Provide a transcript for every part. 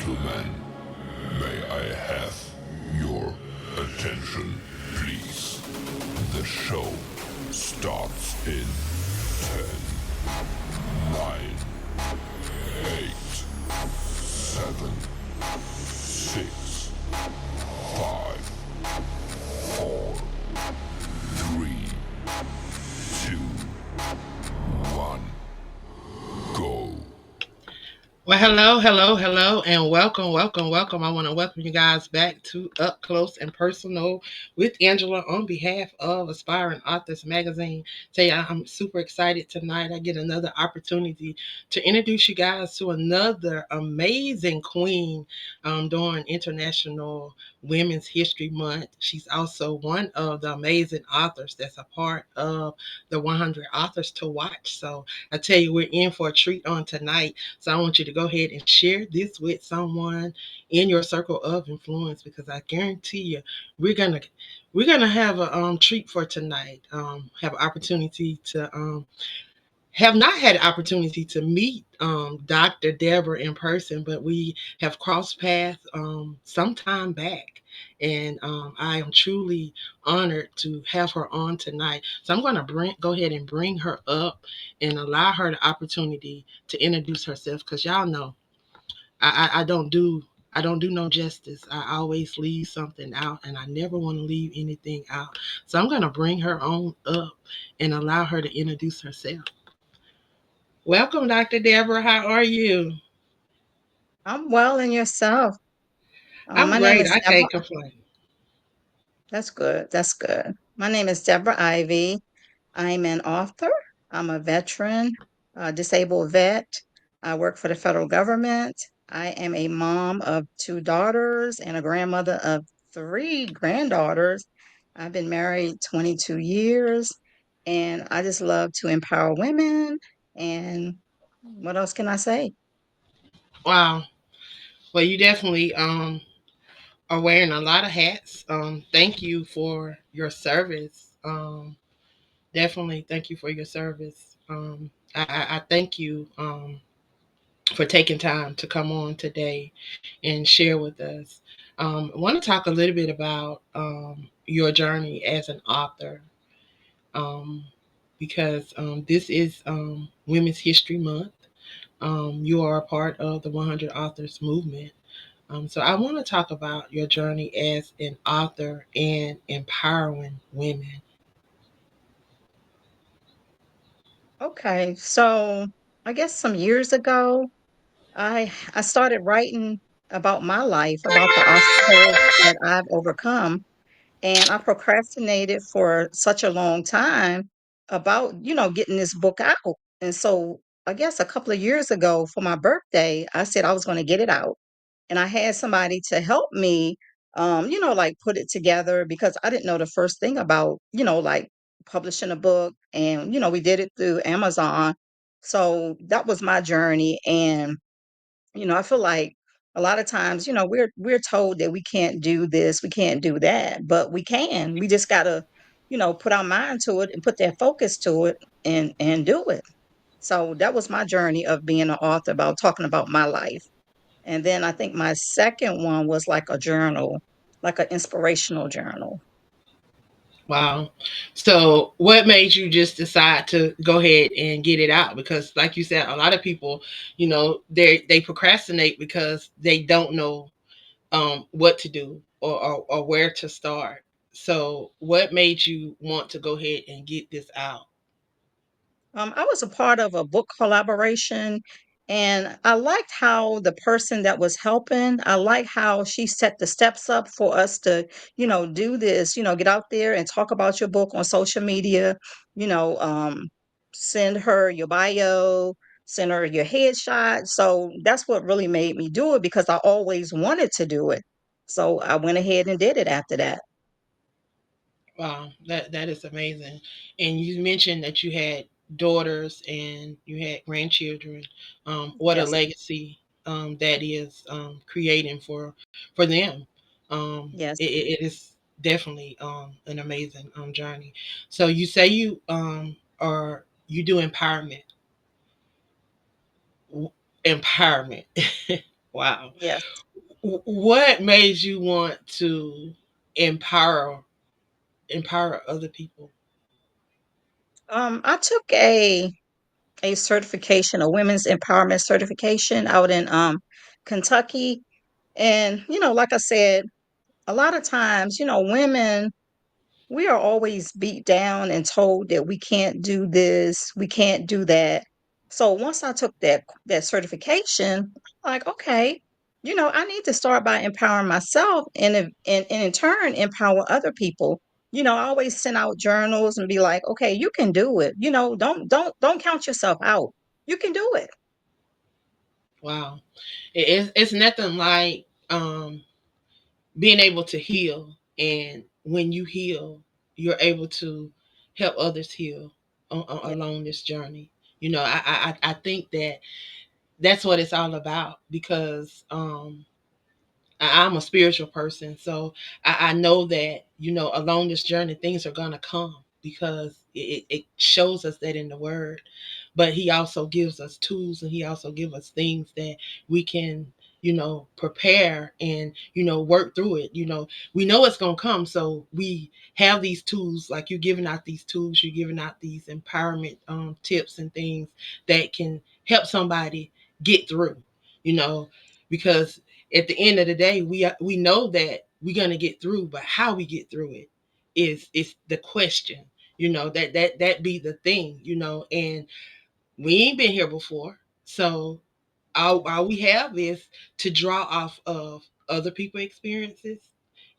gentlemen, may I have your attention, please? The show starts in 10, 9, 8, 7, 6, 5, 4, 3, 2, 1, go. Well, hello, hello, hello, and welcome, welcome, welcome. I want to welcome you guys back to Up Close and Personal with Angela on behalf of Aspiring Authors Magazine. Tell you, I'm super excited tonight. I get another opportunity to introduce you guys to another amazing queen during International Women's History Month. She's also one of the amazing authors that's a part of the 100 Authors to Watch. So I tell you, we're in for a treat on tonight. So I want you to go ahead and share this with someone in your circle of influence because I guarantee you we're gonna we're gonna have a treat for tonight. Have an opportunity to have not had an opportunity to meet Dr. Deborah in person, but we have crossed paths some time back. And I am truly honored to have her on tonight. So I'm going to go ahead and bring her up and allow her the opportunity to introduce herself because y'all know I don't do no justice. I always leave something out, and I never want to leave anything out. So I'm going to bring her on up and allow her to introduce herself. Welcome, Dr. Deborah. How are you? I'm well in yourself. I'm My name great. is I Deborah. can't complain. That's good. That's good. My name is Deborah Ivey. I'm an author. I'm a veteran, a disabled vet. I work for the federal government. I am a mom of two daughters and a grandmother of three granddaughters. I've been married 22 years and I just love to empower women. And what else can I say? Wow. Well, you definitely are wearing a lot of hats. Thank you for your service. Definitely thank you for your service. I thank you for taking time to come on today and share with us. I want to talk a little bit about your journey as an author. Um, because this is Women's History Month. You are a part of the 100 Authors movement. So I want to talk about your journey as an author and empowering women. Okay, so I guess some years ago, I started writing about my life, about the obstacles that I've overcome, and I procrastinated for such a long time about, getting this book out. And so I guess a couple of years ago for my birthday, I said I was going to get it out. And I had somebody to help me, like put it together because I didn't know the first thing about, like publishing a book. And, we did it through Amazon. So that was my journey. And I feel like a lot of times, we're told that we can't do this, we can't do that, but we can. We just gotta, put our mind to it and put that focus to it and do it. So that was my journey of being an author about talking about my life. And then I think my second one was like a journal, like an inspirational journal. Wow. So what made you just decide to go ahead and get it out? Because like you said, a lot of people, they procrastinate because they don't know what to do or where to start. So what made you want to go ahead and get this out? I was a part of a book collaboration, and I liked how the person that was helping, I like how she set the steps up for us to, do this, get out there and talk about your book on social media, you know, um, send her your bio, send her your headshot. So that's what really made me do it because I always wanted to do it. So I went ahead and did it after that. Wow, that is amazing. And you mentioned that you had daughters and you had grandchildren. What a Yes, legacy that is creating for them. yes. It is definitely an amazing journey. So you say you do empowerment. Empowerment. Wow. Yes. What made you want to empower empower other people? I took a certification, a women's empowerment certification out in Kentucky. And, like I said, a lot of times, women, we are always beat down and told that we can't do this, we can't do that. So once I took that certification, like, okay, I need to start by empowering myself and in turn empower other people. I always send out journals and be like, okay, you can do it. Don't count yourself out. You can do it. Wow. It's nothing like being able to heal, and when you heal, you're able to help others heal Yeah, along this journey. I think that that's what it's all about, because I'm a spiritual person, so I know that along this journey things are gonna come, because it shows us that in the Word. But He also gives us tools, and He also gives us things that we can prepare and work through it. We know it's gonna come, so we have these tools. Like, you're giving out these tools, you're giving out these empowerment tips and things that can help somebody get through. You know, because at the end of the day, we know that we're gonna get through, but how we get through it is the question. That be the thing. And we ain't been here before, so all we have is to draw off of other people's experiences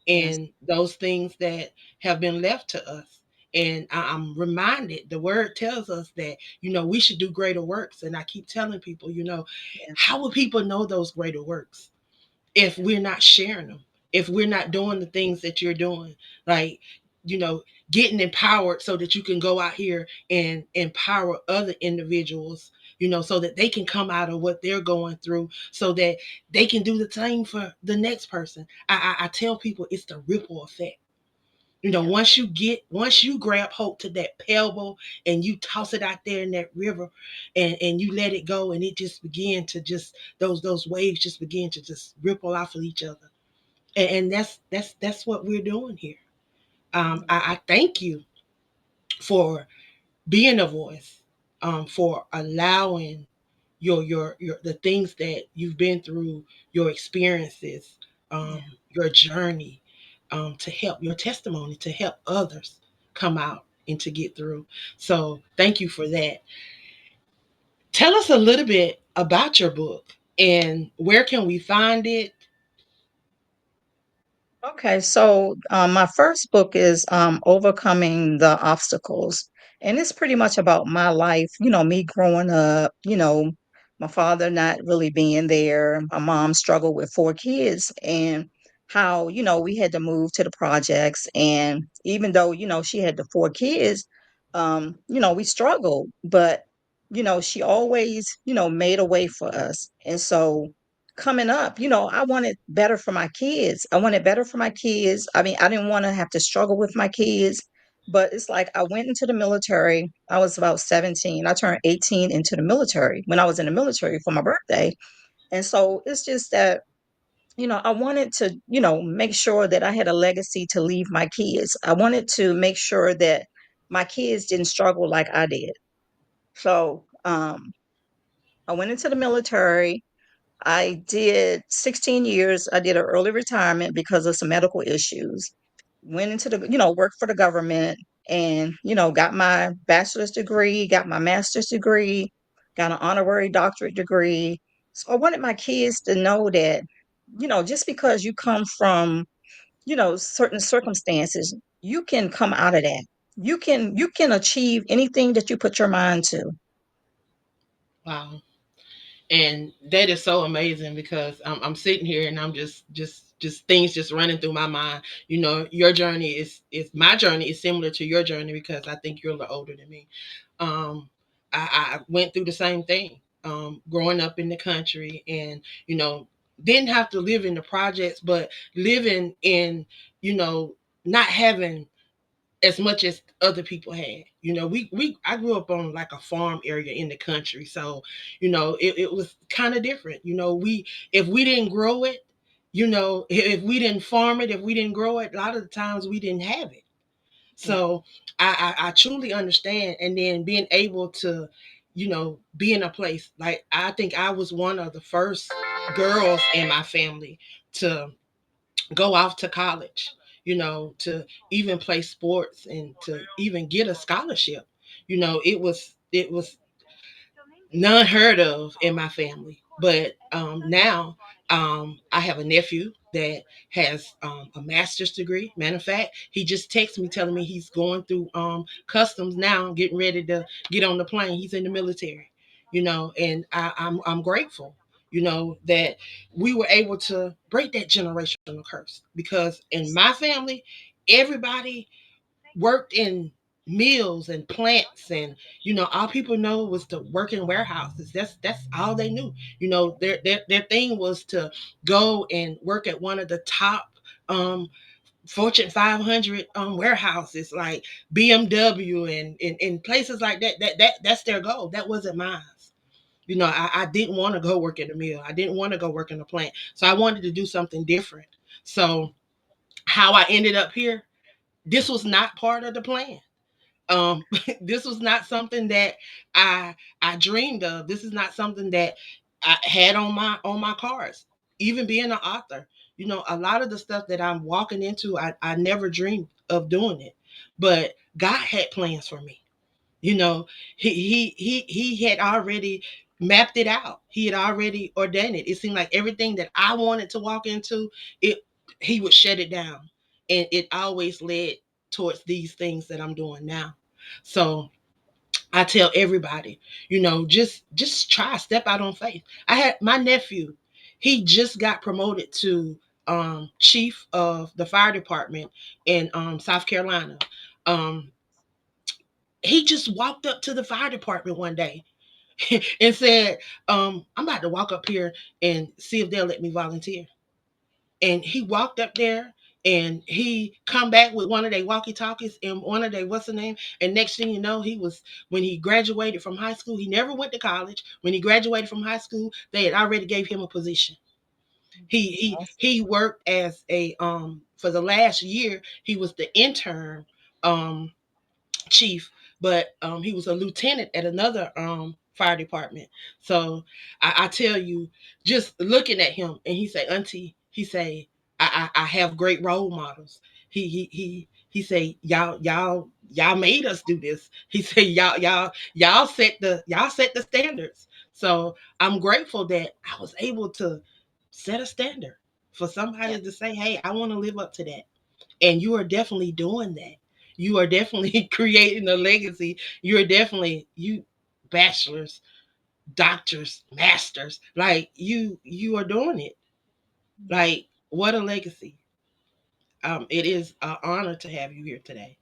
yes, and those things that have been left to us. And I'm reminded, the Word tells us that we should do greater works, and I keep telling people, yes, how will people know those greater works if yes, we're not sharing them, if we're not doing the things that you're doing, like, you know getting empowered so that you can go out here and empower other individuals, so that they can come out of what they're going through, so that they can do the same for the next person. I tell people it's the ripple effect. yeah, Once you grab hold to that pebble and you toss it out there in that river, and you let it go, and it just begin to just those waves just begin to just ripple off of each other. And that's what we're doing here. I thank you for being a voice, for allowing your the things that you've been through, your experiences, um, yeah. your journey, to help your testimony, to help others come out and to get through. So thank you for that. Tell us a little bit about your book, and where can we find it? Okay, so my first book is Overcoming the Obstacles. And it's pretty much about my life, me growing up, my father not really being there, my mom struggled with four kids, and how, we had to move to the projects. And even though, she had the four kids, we struggled, but, she always, made a way for us. And so, coming up, I wanted better for my kids. I wanted better for my kids. I mean, I didn't want to have to struggle with my kids, but it's like I went into the military. I was about 17. I turned 18 into the military when I was in the military for my birthday. And so it's just that, I wanted to, make sure that I had a legacy to leave my kids. I wanted to make sure that my kids didn't struggle like I did. So, I went into the military. I did 16 years. I did an early retirement because of some medical issues. Went into worked for the government and, got my bachelor's degree, got my master's degree, got an honorary doctorate degree. So I wanted my kids to know that, just because you come from, certain circumstances, you can come out of that. You can achieve anything that you put your mind to. Wow. And that is so amazing, because I'm sitting here and I'm just things just running through my mind. Your journey is my journey is similar to your journey, because I think you're a little older than me. um I went through the same thing, growing up in the country, and you know didn't have to live in the projects, but living in, you know not having as much as other people had. We I grew up on like a farm area in the country, so it was kind of different. We if we didn't grow it, if we didn't farm it, if we didn't grow it, a lot of the times we didn't have it. Yeah. So I truly understand. And then being able to, be in a place like, I think I was one of the first girls in my family to go off to college, to even play sports and to even get a scholarship. It was none heard of in my family. But now I have a nephew that has a master's degree. Matter of fact, he just texted me telling me he's going through customs now, getting ready to get on the plane. He's in the military, and I'm grateful, that we were able to break that generational curse, because in my family, everybody worked in mills and plants, and all people know was to work in warehouses. That's all they knew. Their thing was to go and work at one of the top Fortune 500 warehouses like BMW and places like that. That's their goal. That wasn't mine. I didn't want to go work in the mill. I didn't want to go work in a plant. So I wanted to do something different. So how I ended up here, this was not part of the plan. um this was not something that I dreamed of. This is not something that I had on my cards. Even being an author, a lot of the stuff that I'm walking into, I never dreamed of doing it. But God had plans for me. you know he had already mapped it out. He had already ordained it. It seemed like everything that I wanted to walk into, it he would shut it down. And it always led towards these things that I'm doing now. So I tell everybody, just try, step out on faith. I had my nephew, he just got promoted to chief of the fire department in South Carolina. um he just walked up to the fire department one day and said, I'm about to walk up here and see if they'll let me volunteer. And he walked up there and he come back with one of their walkie talkies and one of their what's the name. And next thing you know, when he graduated from high school, he never went to college. When he graduated from high school, they had already gave him a position. He worked as a for the last year, he was the intern um chief, but he was a lieutenant at another fire department. So I tell you, just looking at him, and he say, Auntie, he say, I have great role models. He say, y'all made us do this. He say, y'all set the standards. So I'm grateful that I was able to set a standard for Yeah. somebody to say, hey, I want to live up to that. And you are definitely doing that. You are definitely creating a legacy. You're definitely, you bachelors, doctors, masters, like you are doing it. Like, what a legacy. It is an honor to have you here today.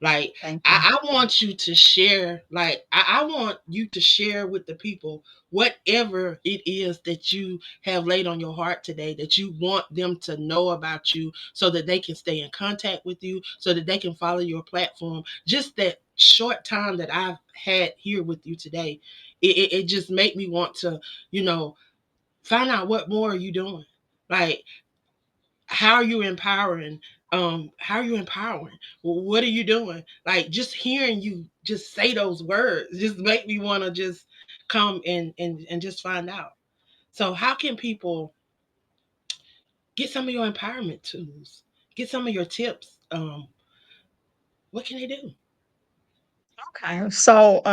Like, Thank you. I want you to share, like, I want you to share with the people whatever it is that you have laid on your heart today, that you want them to know about you, so that they can stay in contact with you, so that they can follow your platform. Just that short time that I've had here with you today, it just made me want to, you know, find out what more are you doing. Like, how are you empowering? How are you empowering? What are you doing? Like, just hearing you just say those words just make me want to just come and just find out. So how can people get some of your empowerment tools, get some of your tips? What can they do? Okay. So,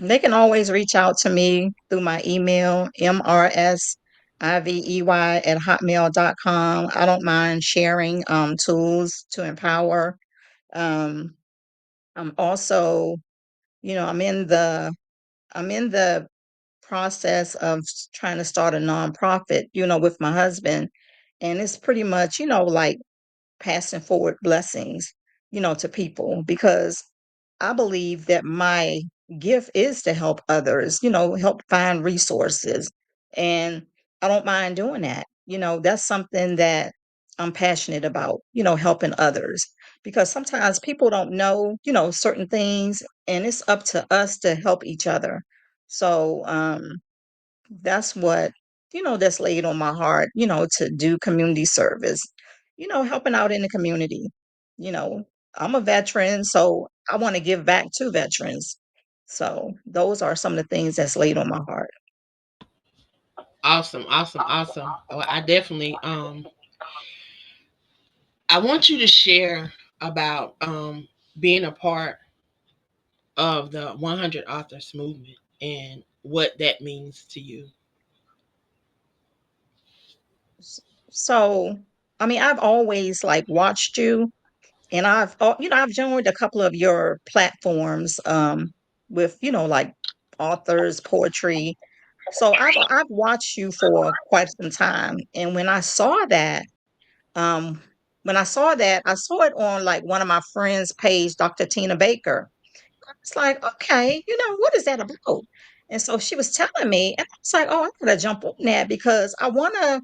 they can always reach out to me through my email, mrsivey@hotmail.com. I don't mind sharing tools to empower. Um, I'm also, I'm in the process of trying to start a nonprofit, with my husband. And it's pretty much, like passing forward blessings, to people, because I believe that my gift is to help others, help find resources. And I don't mind doing that. That's something that I'm passionate about, helping others. because sometimes people don't know, certain things, and it's up to us to help each other. So, that's what, that's laid on my heart, to do community service, helping out in the community. You know, I'm a veteran, so I want to give back to veterans. So those are some of the things that's laid on my heart. Awesome, awesome, awesome. Oh, I definitely I want you to share about being a part of the 100 authors movement and what that means to you. S- So, I mean, I've always like watched you, and I've joined a couple of your platforms, with, like authors, poetry. So I've watched you for quite some time, and um, I saw it on like one of my friends' page, Dr. Tina Baker. It's like, okay, what is that about? And so she was telling me, and I was like, oh, I gotta jump on that because I wanna,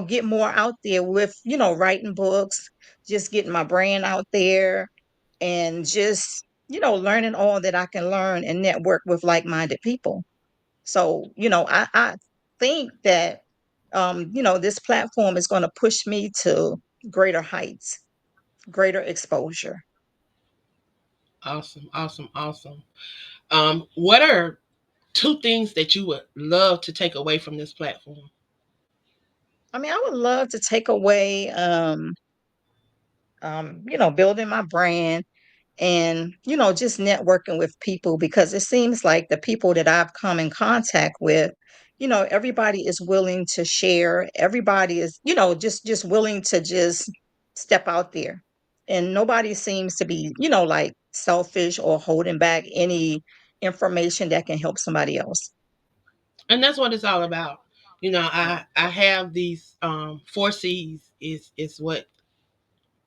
get more out there with, writing books, just getting my brand out there, and just, learning all that I can learn and network with like-minded people. So, I think that this platform is gonna push me to greater heights, greater exposure. Awesome, awesome, awesome. What are two things that you would love to take away from this platform? I mean, I would love to take away, building my brand and, just networking with people because it seems like the people that I've come in contact with, everybody is willing to share. Everybody is, just willing to just step out there. And nobody seems to be, like selfish or holding back any information that can help somebody else. And that's what it's all about. Yeah. I have these four C's is what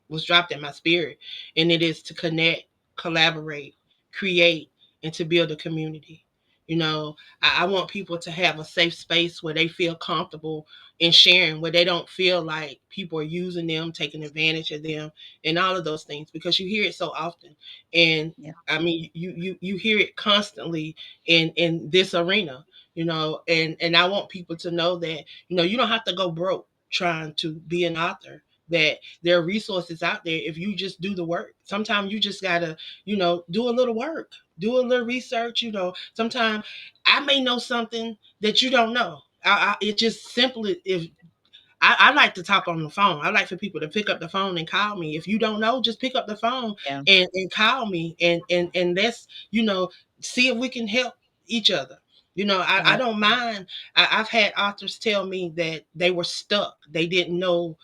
was dropped in my spirit, and it is to connect, collaborate, create, and to build a community. I want people to have a safe space where they feel comfortable in sharing, where they don't feel like people are using them, taking advantage of them, and all of those things, because you hear it so often. And Yeah. I mean, you hear it constantly in this arena. And I want people to know that you don't have to go broke trying to be an author, that there are resources out there if you just do the work. Sometimes you just gotta, do a little work, do a little research. Sometimes I may know something that you don't know. It just simply, if I like to talk on the phone. I like for people to pick up the phone and call me. If you don't know, just pick up the phone Yeah. and call me, and let's, see if we can help each other. I Right. don't mind. I've had authors tell me that they were stuck. They didn't know,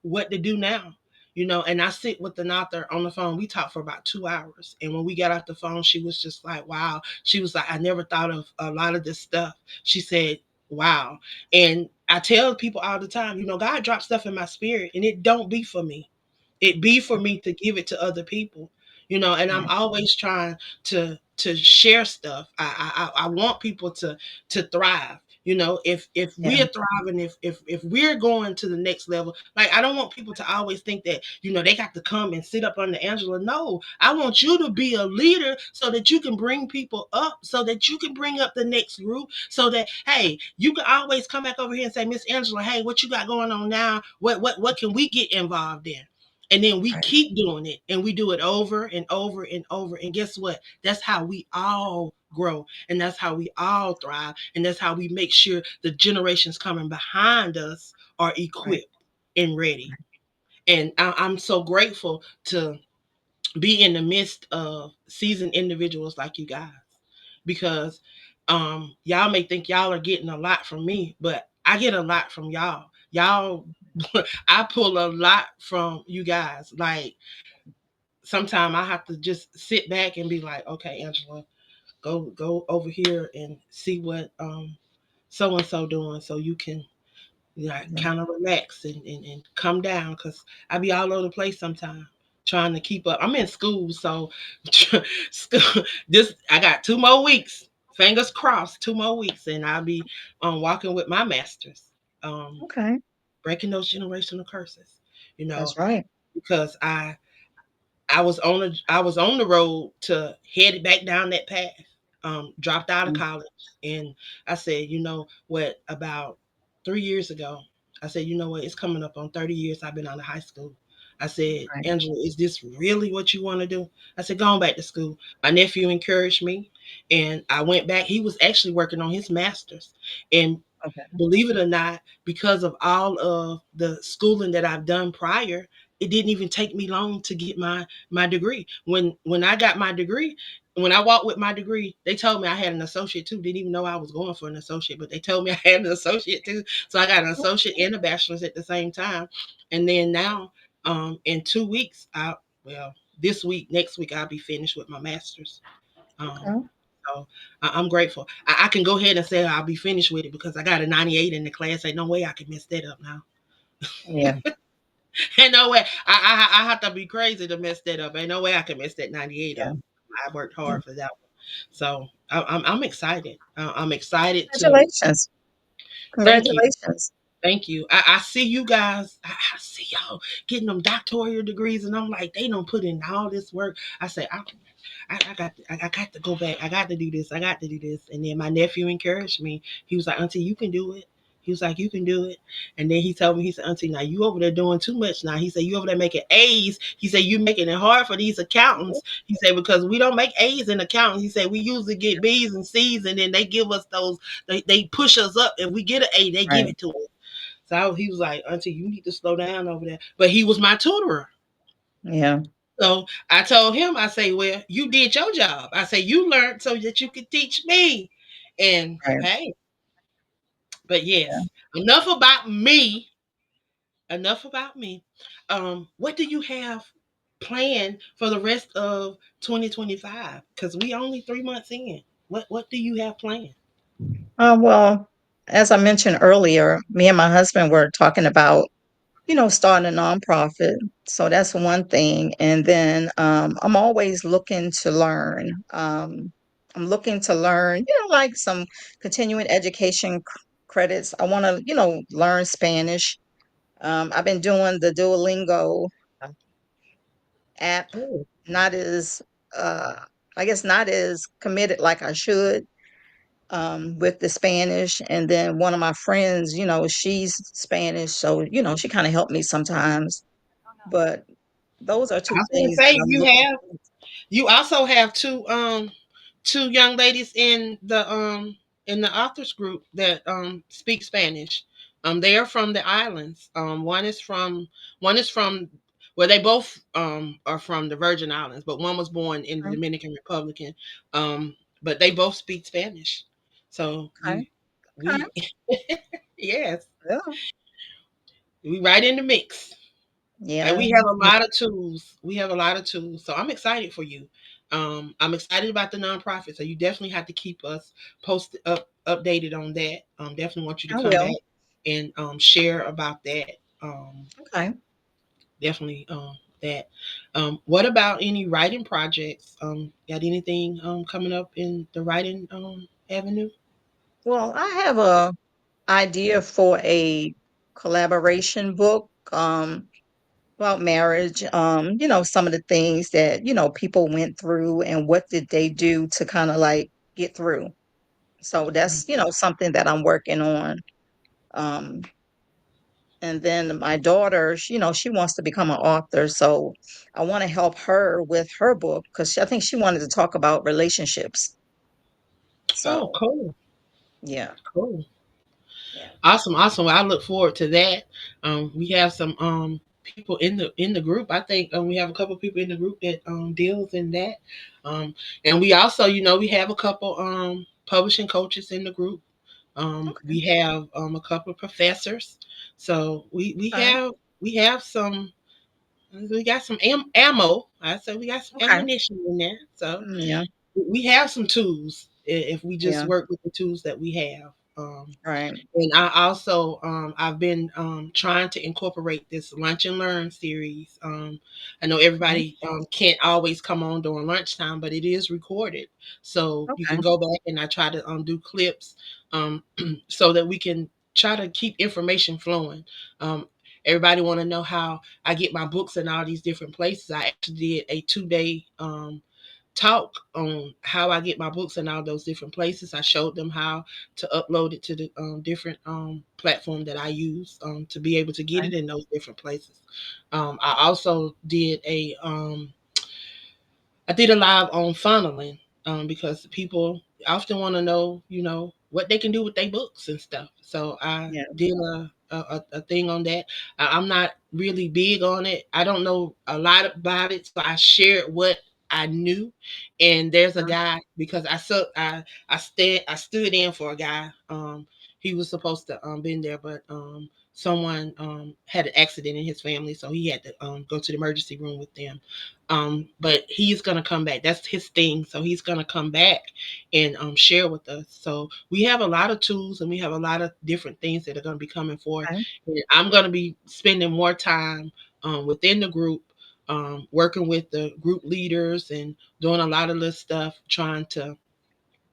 what to do now. And I sit with an author on the phone. We talked for about 2 hours. And when we got off the phone, she was just like, wow. She was like, I never thought of a lot of this stuff. She said, wow. And I tell people all the time, God drops stuff in my spirit and it don't be for me. It be for me to give it to other people. And I'm Right. always trying to share stuff. I want people to thrive. If Yeah. we're thriving, if we're going to the next level, like I don't want people to always think that, they got to come and sit up under Angela. No, I want you to be a leader so that you can bring people up, so that you can bring up the next group, so that, hey, you can always come back over here and say, Miss Angela, hey, what you got going on now? What can we get involved in? And then we Right. keep doing it, and we do it over and over and over. And guess what? That's how we all grow, and that's how we all thrive, and that's how we make sure the generations coming behind us are Right. equipped and ready. And I'm so grateful to be in the midst of seasoned individuals like you guys, because y'all may think y'all are getting a lot from me, but I get a lot from y'all. I pull a lot from you guys. Like, sometimes I have to just sit back and be like, okay, Angela, go over here and see what so and so doing, so you can, Yeah. kind of relax and come down, because I be all over the place sometimes trying to keep up. I'm in school, so school, this I got 2 more weeks. Fingers crossed, 2 more weeks, and I'll be walking with my masters, um, Okay. breaking those generational curses. You know, That's right. because I was on the road to head back down that path. Dropped out of Mm, college, and I said, you know what? About 3 years ago, I said, you know what? It's coming up on 30 years I've been out of high school. I said, right. Angela, is this really what you want to do? I said, go on back to school. My nephew encouraged me, and I went back. He was actually working on his master's, and Okay. believe it or not, because of all of the schooling that I've done prior, it didn't even take me long to get my degree. When I got my degree, when I walked with my degree, they told me I had an associate too. Didn't even know I was going for an associate, but they told me I had an associate too. So I got an associate and a bachelor's at the same time. And then now, in 2 weeks, well, this week, next week, I'll be finished with my master's. Um, Okay. so I'm grateful. I can go ahead and say I'll be finished with it because I got a 98 in the class. Ain't no way I can mess that up now. Yeah. Ain't no way. I have to be crazy to mess that up. Ain't no way I can mess that 98 Yeah. up. I worked Yeah. hard for that one. So I'm excited. I'm excited to Congratulations. thank you. Congratulations. Thank you. I see you guys. I see y'all getting them doctoral degrees, and I'm like, they don't put in all this work. I say, I got to go back. I got to do this. I got to do this. And then my nephew encouraged me. He was like, Auntie, you can do it. He was like, you can do it. And then he told me, he said, Auntie, now you over there doing too much now. He said, you over there making A's. He said, you making it hard for these accountants. He said, because we don't make A's in accounting. He said, we usually get B's and C's, and then they give us those, they push us up. If we get an A, they give Right. it to us. So he was like, Auntie, you need to slow down over there. But he was my tutorer. Yeah. So I told him, I say, well, you did your job. I say, you learned so that you could teach me. And Right. hey, but Yeah. yes, enough about me. Enough about me. What do you have planned for the rest of 2025? Because we only 3 months in. What do you have planned? Well, as I mentioned earlier, me and my husband were talking about, starting a nonprofit. So that's one thing. And then I'm always looking to learn. I'm looking to learn, like some continuing education credits. I want to, learn Spanish. I've been doing the Duolingo uh, app, Oh, not as, uh, I guess, not as committed like I should with the Spanish. And then one of my friends, she's Spanish. So, she kind of helped me sometimes. But those are I two was gonna things that say I'm you looking have. forward You also have two young ladies in the authors group that speak Spanish. They are from the islands. One is from well, they both are from the Virgin Islands, but one was born in the to. Dominican Republic. Um, but they both speak Spanish. So Okay. Okay. we yes, Yeah. we right in the mix. And Yeah. we have a lot of tools. We have a lot of tools. So I'm excited for you. I'm excited about the nonprofit. So you definitely have to keep us updated on that. Definitely want you to I come will. back and share about that. Okay. Definitely that. What about any writing projects? Got anything coming up in the writing avenue? Well, I have a idea for a collaboration book about marriage. Some of the things that, people went through and what did they do to kind of like get through. So that's, something that I'm working on. Um, and then my daughter, she wants to become an author. So I want to help her with her book because I think she wanted to talk about relationships. Oh, So cool, yeah, cool. yeah. Awesome, awesome. Well, I look forward to that. We have some people in the group. I think we have a couple of people in the group that deals in that. Um, and we also, we have a couple publishing coaches in the group. Okay. We have a couple of professors. So Okay. we have some we got some ammo. I said we got some Okay. ammunition in there. So Yeah. we have some tools if we just Yeah. work with the tools that we have. Right. And I also I've been trying to incorporate this lunch and learn series. I know Okay. everybody can't always come on during lunchtime, but it is recorded, so you Okay. can go back and I try to do clips um, so that we can try to keep information flowing. Um, everybody want to know how I get my books in all these different places. I actually did a 2 day talk on how I get my books in all those different places. I showed them how to upload it to the different platform that I use to be able to get Okay. it in those different places. I also did a I did a live on funneling because people often want to know, what they can do with their books and stuff. So I Yeah. did a thing on that. I'm not really big on it. I don't know a lot about it, so I shared what I knew. And there's a Uh-huh. guy because I stood in for a guy. He was supposed to been there, but someone had an accident in his family, so he had to go to the emergency room with them. But he's gonna come back. That's his thing. So he's gonna come back and share with us. So we have a lot of tools and we have a lot of different things that are gonna be coming forth. Okay. And I'm gonna be spending more time within the group, working with the group leaders and doing a lot of this stuff, trying to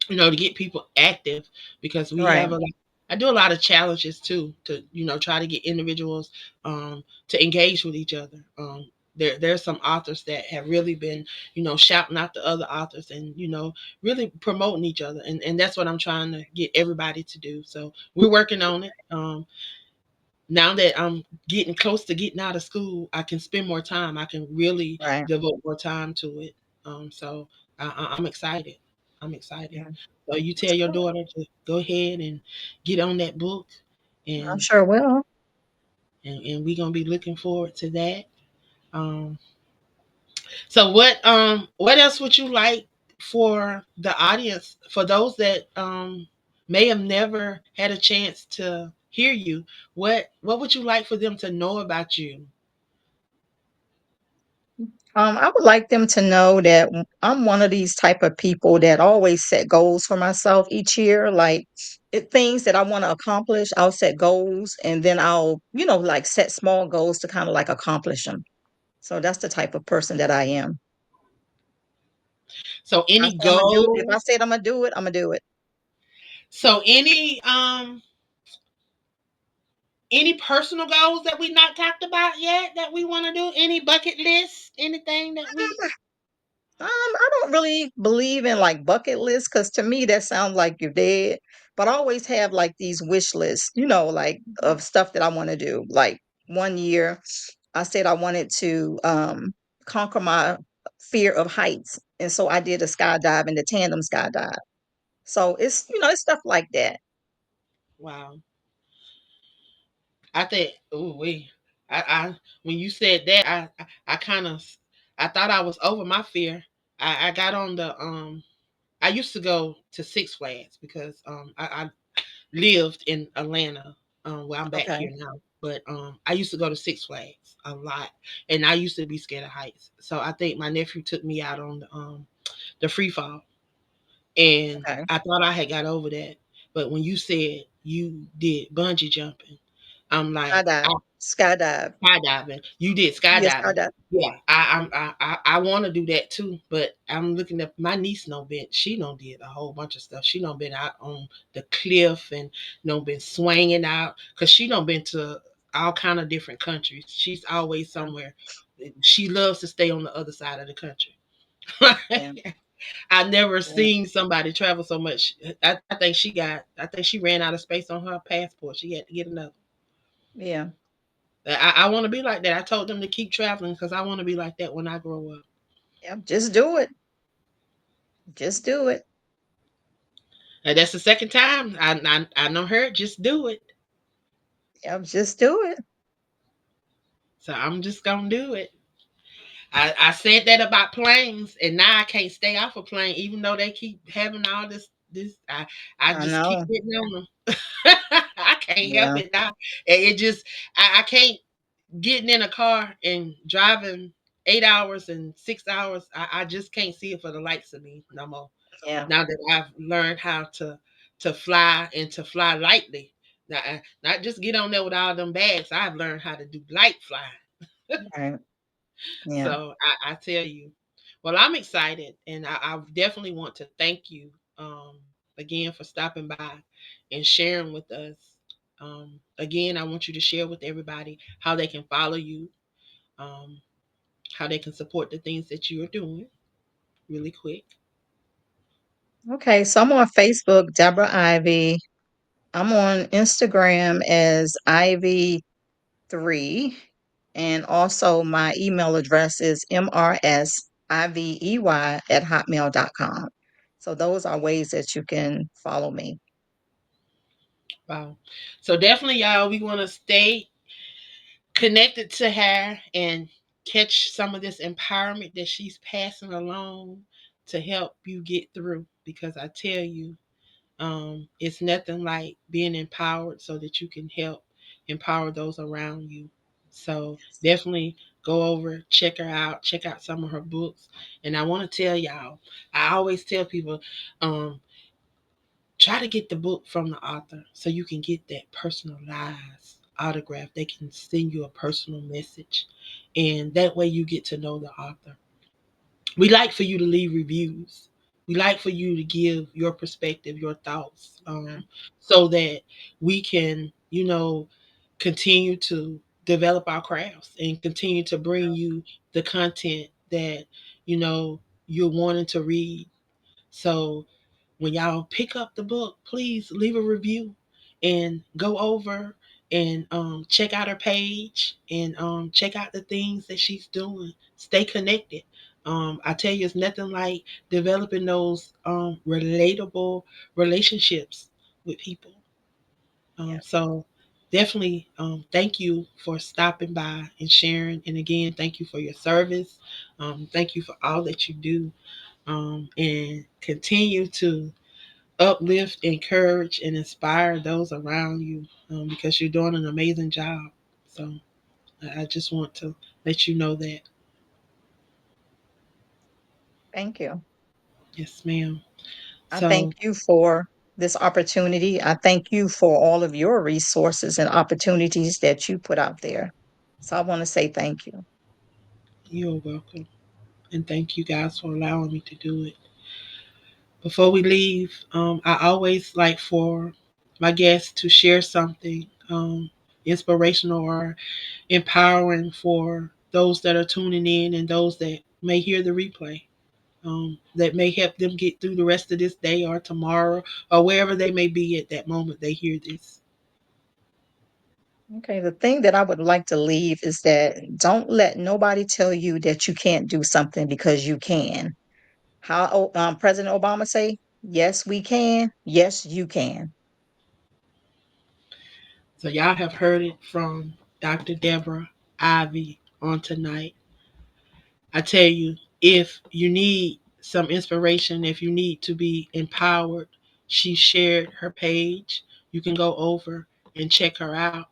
to get people active because we Right. have a lot. I do a lot of challenges too to try to get individuals to engage with each other. There's some authors that have really been shouting out the other authors and really promoting each other, and that's what I'm trying to get everybody to do. So we're working on it. Now that I'm getting close to getting out of school, I can spend more time. I can really Right. devote more time to it. So I'm excited. I'm excited. Yeah. So you That's tell your good. daughter to go ahead and get on that book, I and sure will. and we're gonna be looking forward to that. Um, so what else would you like for the audience, for those that may have never had a chance to hear you? What would you like for them to know about you? I would like them to know that I'm one of these type of people that always set goals for myself each year. Like things that I want to accomplish, I'll set goals and then I'll, like set small goals to kind of like accomplish them. So that's the type of person that I am. So I any say I'm gonna do it. If I goals? said I'm gonna do it, I'm gonna do it. So any personal goals that we not talked about yet that we want to do? Any bucket list? Anything that we I don't really believe in like bucket lists because to me that sounds like you're dead. But I always have like these wish lists, like of stuff that I want to do. Like one year, I said I wanted to conquer my fear of heights, and so I did a skydive and the tandem skydive. So it's stuff like that. wow. I think oh we I when you said that I kind of I thought I was over my fear. I got on the I used to go to Six Flags because I lived in Atlanta, where I'm back Okay, here now. But I used to go to Six Flags a lot, and I used to be scared of heights. So I think my nephew took me out on the free fall, and okay, I thought I had got over that. But when you said you did bungee jumping, I'm like, skydive, skydive, skydiving. You did yes, skydiving. skydive. Yeah, I want to do that too, but I'm looking at my niece. No been she don't did a whole bunch of stuff. She don't been out on the cliff and no been swinging out because she don't been to all kind of different countries. She's always Yeah, somewhere. She loves to stay on the other side of the country. yeah, I've never yeah, seen somebody travel so much. I think she ran out of space on her passport. She had to get another. yeah, I want to be like that. I told them to keep traveling because I want to be like that when I grow up. yeah. Just do it. Just do it. And that's the second time I know her. Just do it. Yeah, just do it. So I'm just gonna do it. I said that about planes, and now I can't stay off a plane, even though they keep having all this. I I just keep know. getting on them. I can't help Yeah, it now. It just I can't getting in a car and driving 8 hours and 6 hours. I just can't see it for the likes of me no more. yeah, Now that I've learned how to fly and to fly lightly. Now, not just get on there with all them bags. I've learned how to do light flying. right. Yeah, So I tell you, well, I'm excited, and I definitely want to thank you again for stopping by and sharing with us. Again, I want you to share with everybody how they can follow you, um, how they can support the things that you are doing, really quick. Okay, so I'm on Facebook, Deborah Ivy. I'm on Instagram as Ivy3. And also my email address is mrsivey@hotmail.com. So those are ways that you can follow me. Wow. So definitely, y'all, we want to stay connected to her and catch some of this empowerment that she's passing along to help you get through. Because I tell you, it's nothing like being empowered so that you can help empower those around you. So definitely go over, check out some of her books. And I want to tell y'all, I always tell people, um, try to get the book from the author so you can get that personalized autograph. They can send you a personal message, and that way you get to know the author. We like for you to leave reviews. We like for you to give your perspective, your thoughts, so that we can, continue to develop our crafts and continue to bring you the content that you know you're wanting to read. So when y'all pick up the book, please leave a review and go over and check out her page and check out the things that she's doing. Stay connected. I tell you, it's nothing like developing those relatable relationships with people. Yes. So definitely thank you for stopping by and sharing. And again, thank you for your service. Thank you for all that you do. And continue to uplift, encourage, and inspire those around you because you're doing an amazing job. So I just want to let you know that. Thank you. Yes, ma'am. I thank So you for this opportunity. I thank you for all of your resources and opportunities that you put out there. So I want to say thank you. you're welcome. And thank you guys for allowing me to do it. Before we leave, I always like for my guests to share something inspirational or empowering for those that are tuning in and those that may hear the replay. That may help them get through the rest of this day or tomorrow or wherever they may be at that moment they hear this. Okay, the thing that I would like to leave is that don't let nobody tell you that you can't do something because you can. How President Obama say? Yes, we can. Yes, you can. So y'all have heard it from Dr. Deborah Ivey on tonight. I tell you, if you need some inspiration, if you need to be empowered, she shared her page. You can go over and check her out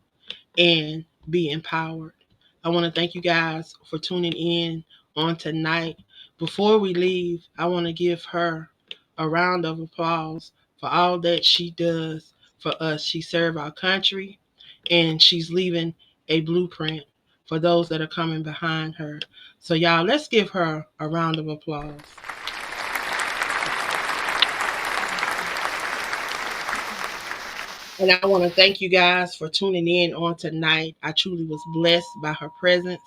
and be empowered. I want to thank you guys for tuning in on tonight. Before we leave, I want to give her a round of applause for all that she does for us. She served our country and she's leaving a blueprint for those that are coming behind her. So, y'all, let's give her a round of applause. And I want to thank you guys for tuning in on tonight. I truly was blessed by her presence.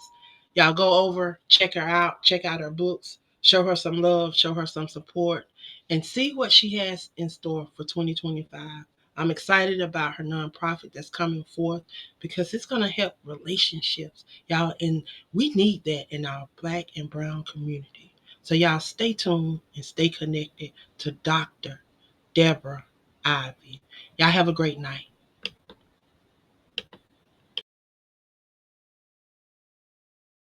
Y'all go over, check her out, check out her books, show her some love, show her some support, and see what she has in store for 2025. I'm excited about her nonprofit that's coming forth because it's going to help relationships, y'all. And we need that in our Black and Brown community. So, y'all stay tuned and stay connected to Dr. Deborah Ivey. Y'all have a great night.